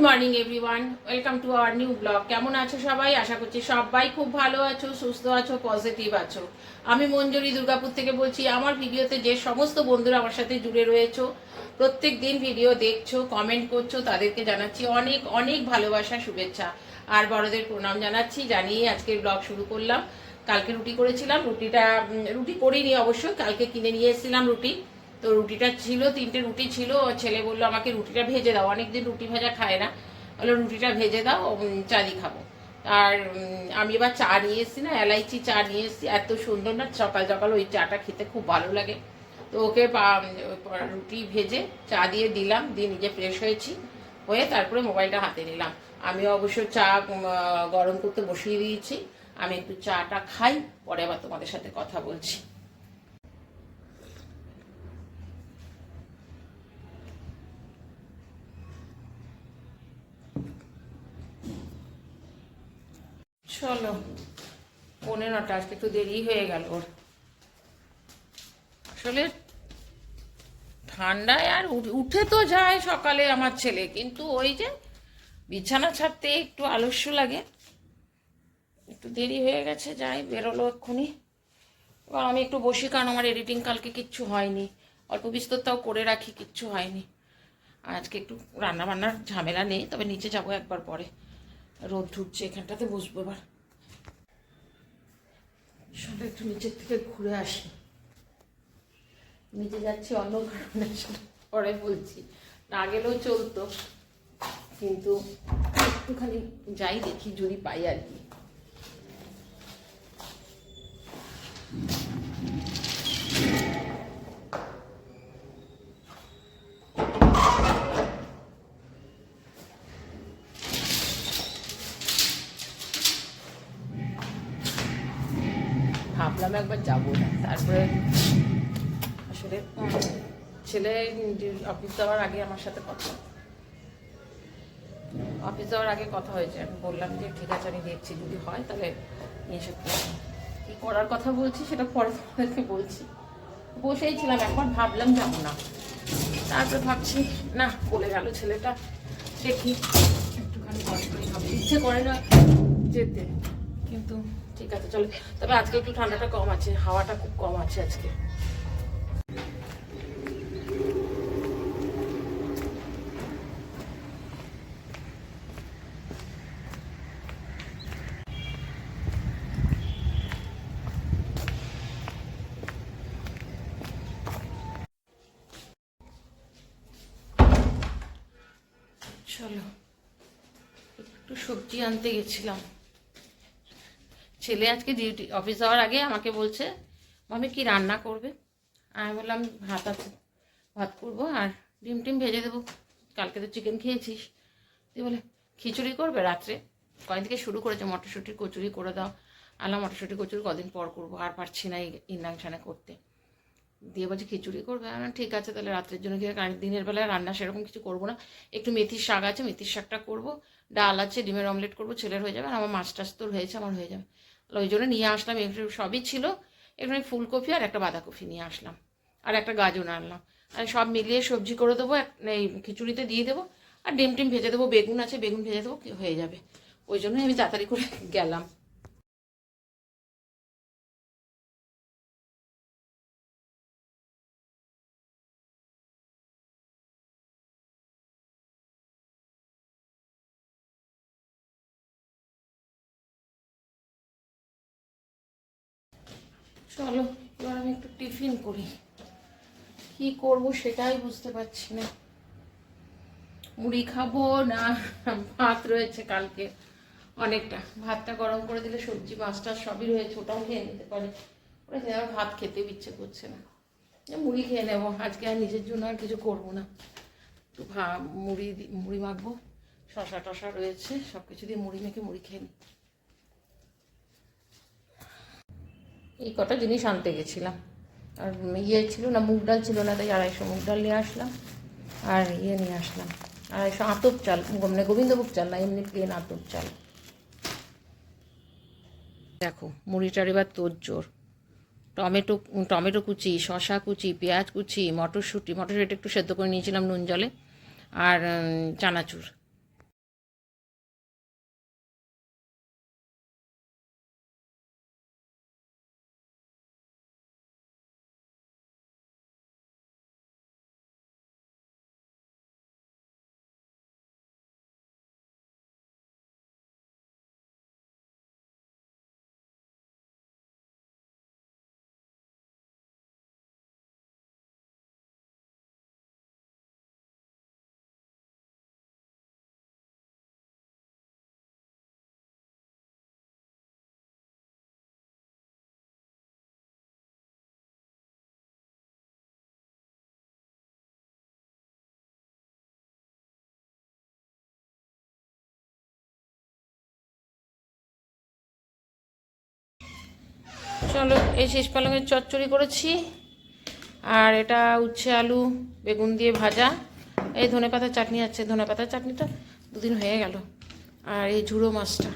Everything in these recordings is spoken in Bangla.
Morning everyone, welcome to our new blog. কেমন আছো সবাই? আশা করছি সবাই খুব ভালো আছো, সুস্থ আছো, পজিটিভ আছো। আমি মঞ্জুরি দুর্গাপুর থেকে বলছি। আমার ভিডিওতে যে সমস্ত বন্ধুরা আমার সাথে জুড়ে রয়েছো, প্রত্যেক দিন ভিডিও দেখছো, কমেন্ট করছো, তাদেরকে জানাচ্ছি অনেক অনেক ভালোবাসা, শুভেচ্ছা আর বড়দের প্রণাম জানাচ্ছি। জানিয়ে আজকের ব্লগ শুরু করলাম। কালকে রুটি করেছিলাম, রুটি করিনি অবশ্য, কালকে কিনে নিয়ে এসেছিলাম রুটি। তো রুটিটা ছিল, 3টে রুটি ছিল। ছেলে বললো আমাকে রুটিটা ভেজে দাও, অনেকদিন রুটি ভাজা খায় না, বললো রুটিটা ভেজে দাও, চা দিয়ে খাবো। আর আমি এবার চা নিয়ে এসেছি, না এলাইচি চা নিয়ে এসেছি, এত সুন্দর না, সকাল সকাল ওই চাটা খেতে খুব ভালো লাগে। তো ওকে রুটি ভেজে চা দিয়ে দিলাম, দিয়ে নিজে ফ্রেশ হয়েছি, হয়ে তারপরে মোবাইলটা হাতে নিলাম। আমি অবশ্য চা গরম করতে বসিয়ে দিয়েছি। আমি একটু চাটা খাই, পরে আবার তোমাদের সাথে কথা বলছি। চলো, 9:15, আজকে একটু দেরি হয়ে গেল ওর। আসলে ঠান্ডায় আর উঠে তো যায় সকালে আমার ছেলে, কিন্তু ওই যে বিছানা ছাড়তে একটু আলস্য লাগে। একটু দেরি হয়ে গেছে, যাই বেরোলো এক্ষুনি। এবার আমি একটু বসি, কারণ আমার এডিটিং কালকে কিচ্ছু হয়নি, অল্প বিস্তর তাও করে রাখি, কিচ্ছু হয়নি। আর আজকে একটু রান্না বান্নার ঝামেলা নেই, তবে নিচে যাবো একবার পরে। রোদ ঢুকছে, এখানটাতে বসবো এবার। চলো একটু নিচের থেকে ঘুরে আসি। নিচে যাচ্ছি অন্য কারণে, সেটা পরে বলছি। না গেলেও চলতো, কিন্তু একটুখানি যাই, দেখি যদি পাই আর কি। ভাবলাম একবার যাবো না, তারপরে আসলে ছেলে অফিস যাওয়ার আগে আমার সাথে অফিস যাওয়ার আগে কথা হয়েছে। আমি বললাম যে ঠিক আছে, আমি দেখছি, যদি হয় তাহলে নিয়ে এসে কী করার কথা বলছি সেটা পরে তোমাদেরকে বলছি। বসেই ছিলাম, একবার ভাবলাম যাবো না, তারপরে ভাবছি না, বলে গেল ছেলেটা, দেখি একটুখানি কষ্টই হবে, ইচ্ছে করে না যেতে, কিন্তু ঠিক আছে চলো। তবে আজকে একটু ঠান্ডাটা কম আছে, হাওয়াটা খুব কম আছে আজকে। চলো, একটু সবজি আনতে গেছিলাম। ছেলে আজকে ডিউটি, অফিস যাওয়ার আগে আমাকে বলছে মামি কি রান্না করবে। আমি বললাম ভাত আছে, ভাত করবো আর ডিম টিম ভেজে দেবো, কালকে তো চিকেন খেয়েছিস। তুই বলে খিচুড়ি করবে রাত্রে, কদিন থেকে শুরু করেছে মটরশুঁটির কচুরি করে দাও। আলাম মটরশুঁটি কচুরি কদিন পর করবো, আর পারছি না এই ইন্ডাকশানে করতে। দিয়ে বলছে খিচুড়ি করবে, আমি ঠিক আছে তাহলে রাত্রের জন্য, কি দিনের বেলায় রান্না সেরকম কিছু করবো না, একটু মেথির শাক আছে, মেথির শাকটা করবো, ডাল আছে, ডিমের অমলেট করবো, ছেলের হয়ে যাবে, আর আমার মাছ টাছ তোর হয়েছে, আমার হয়ে যাবে। ওই জন্য নিয়ে আসলাম, একটু সবই ছিল, একটু ফুলকপি আর একটা বাঁধাকপি নিয়ে আসলাম, আর একটা গাজর আনলাম, আর সব মিলিয়ে সবজি করে দেবো, এই খিচুড়িতে দিয়ে দেবো, আর ডিম টিম ভেজে দেবো, বেগুন আছে বেগুন ভেজে দেবো, হয়ে যাবে। ওই জন্যই আমি তাড়াতাড়ি করে গেলাম। চলো এবার আমি একটু টিফিন করি, কি করব সেটাই বুঝতে পারছি না। মুড়ি খাবো না ভাত রয়েছে কালকে অনেকটা, ভাতটা গরম করে দিলে সবজি মাছটা সবই রয়েছে, ওটাও খেয়ে নিতে পারি। ওটা খেয়ে আমার ভাত খেতেও ইচ্ছে করছে না, মুড়ি খেয়ে নেবো আজকে, আর নিজের জন্য আর কিছু করবো না। একটু মুড়ি মাখবো, শশা টশা রয়েছে, সব কিছু দিয়ে মুড়ি মেখে মুড়ি খেয়ে নিই। এই কটা জিনিস আনতে গেছিলাম, আর ছিল না, মুগ ডাল ছিল না, তাই 250 মুগ ডাল নিয়ে আসলাম, আর নিয়ে আসলাম 250 আতপ চাল, মানে গোবিন্দভোগ চাল না, এমনি প্লেন আতপ চাল। দেখো মুড়িটার এবার তোড়জোড়, টমেটো টমেটো কুচি, শশা কুচি, পেঁয়াজ কুচি, মটরশুঁটি একটু সেদ্ধ করে নিয়েছিলাম নুন জলে, আর চানাচুর, চলো, এই শেষ পালঙের চচ্চড়ি করেছি, আর এটা উচ্ছে আলু বেগুন দিয়ে ভাজা, এই ধনেপাতার চাটনি আছে, ধনেপাতার চাটনিটা দুদিন হয়ে গেল, আর এই ঝুড়ো মাছটা।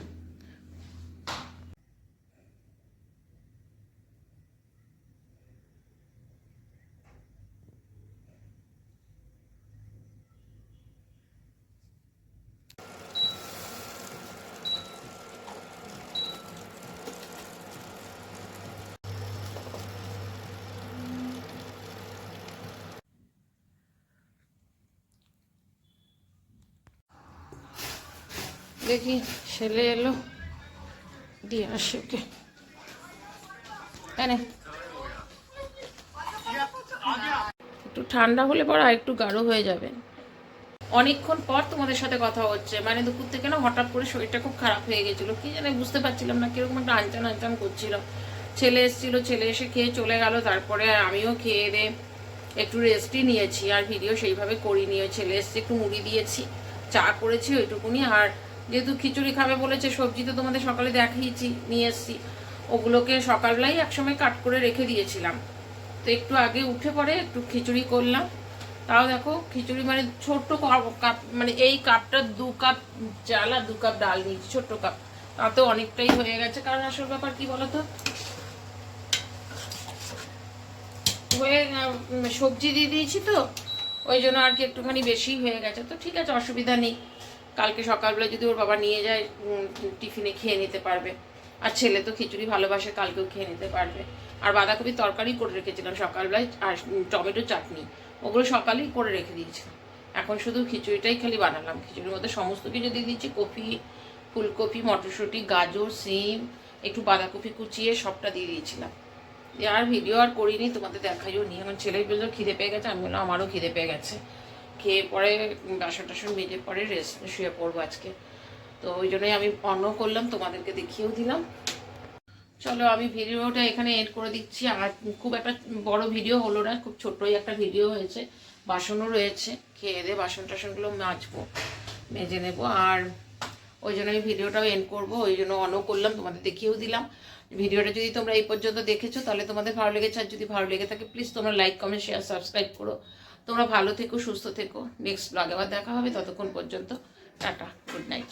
দেখি ছেলে এলো, দিয়ে আসি ওকে। হ্যাঁ, একটু ঠান্ডা হলে পর আর একটু গাঢ় হয়ে যাবে। অনেকক্ষণ পর তোমাদের সাথে কথা হচ্ছে, মানে দুপুর থেকে না হঠাৎ করে শরীরটা খুব খারাপ হয়ে গেছিলো, কি জানি বুঝতে পারছিলাম না, কিরকম একটা আনচান আনচান করছিল। ছেলে এসেছিলো, ছেলে এসে খেয়ে চলে গেল, তারপরে আমিও খেয়ে দিয়ে একটু রেস্টই নিয়েছি, আর ভিডিও সেইভাবে করিনি। ওই ছেলে এসছে, একটু মুড়ি দিয়েছি, চা করেছি ওইটুকুনি। আর যেহেতু খিচুড়ি খাবে বলেছে, সবজি তো তোমাদের সকালে দেখিয়েছি নিয়ে এসছি, ওগুলোকে সকালবেলাই একসময় কাট করে রেখে দিয়েছিলাম, তো একটু আগে উঠে পরে একটু খিচুড়ি করলাম। তাও দেখো খিচুড়ি মানে ছোট্ট কাপ, মানে এই কাপটা 2 কাপ চাল আর 2 কাপ ডাল নিয়েছি, ছোট্ট কাপ, তাতে অনেকটাই হয়ে গেছে। কারণ আসল ব্যাপার কি বলতো, হয়ে সবজি দিয়ে দিয়েছি তো, ওই জন্য আর কি একটুখানি বেশি হয়ে গেছে। তো ঠিক আছে, অসুবিধা নেই, কালকে সকালবেলা যদি ওর বাবা নিয়ে যায় টিফিনে খেয়ে নিতে পারবে। আর ছেলে তো খিচুড়ি ভালোবাসে, কালকেও খেয়ে নিতে পারবে। আর বাঁধাকপি তরকারি করে রেখেছিলাম সকালবেলায়, আর টমেটো চাটনি, ওগুলো সকালেই করে রেখে দিয়েছিলাম। এখন শুধু খিচুড়িটাই খালি বানালাম। খিচুড়ির মধ্যে সমস্ত কিছু দিয়ে দিয়েছি, কপি, ফুলকপি, মটরশুঁটি, গাজর, সিম, একটু বাঁধাকপি কুচিয়ে সবটা দিয়ে দিয়েছিলাম। আর ভিডিও আর করিনি, তোমাদের দেখাইও নি। এখন ছেলের বললো খিদে পেয়ে গেছে, আমি বললাম আমারও খিদে পেয়ে গেছে, খেয়ে পরে বাসন টাসন মেজে পরে রেস্ট শুয়ে পড়বো আজকে। তো ওই জন্যই আমি অন্য করলাম, তোমাদেরকে দেখিয়েও দিলাম। চলো আমি ভিডিওটা এখানে এড করে দিচ্ছি। আর খুব একটা বড় ভিডিও হলো না, খুব ছোট্টই একটা ভিডিও হয়েছে। বাসনও রয়েছে, খেয়ে দিয়ে বাসন টাসনগুলো মাজবো, মেজে নেবো। আর ওই জন্য আমি ভিডিওটাও এন্ড করবো, ওই জন্য অনও করলাম, তোমাদের দেখিয়েও দিলাম। ভিডিওটা যদি তোমরা এই পর্যন্ত দেখেছো তাহলে তোমাদের ভালো লেগেছে, আর যদি ভালো লেগে থাকে প্লিজ তোমরা লাইক, কমেন্ট, শেয়ার, সাবস্ক্রাইব করো। তোমরা ভালো থেকো, সুস্থ থেকো। নেক্সট ব্লগে আবার দেখা হবে, ততক্ষণ পর্যন্ত টাটা, গুড নাইট।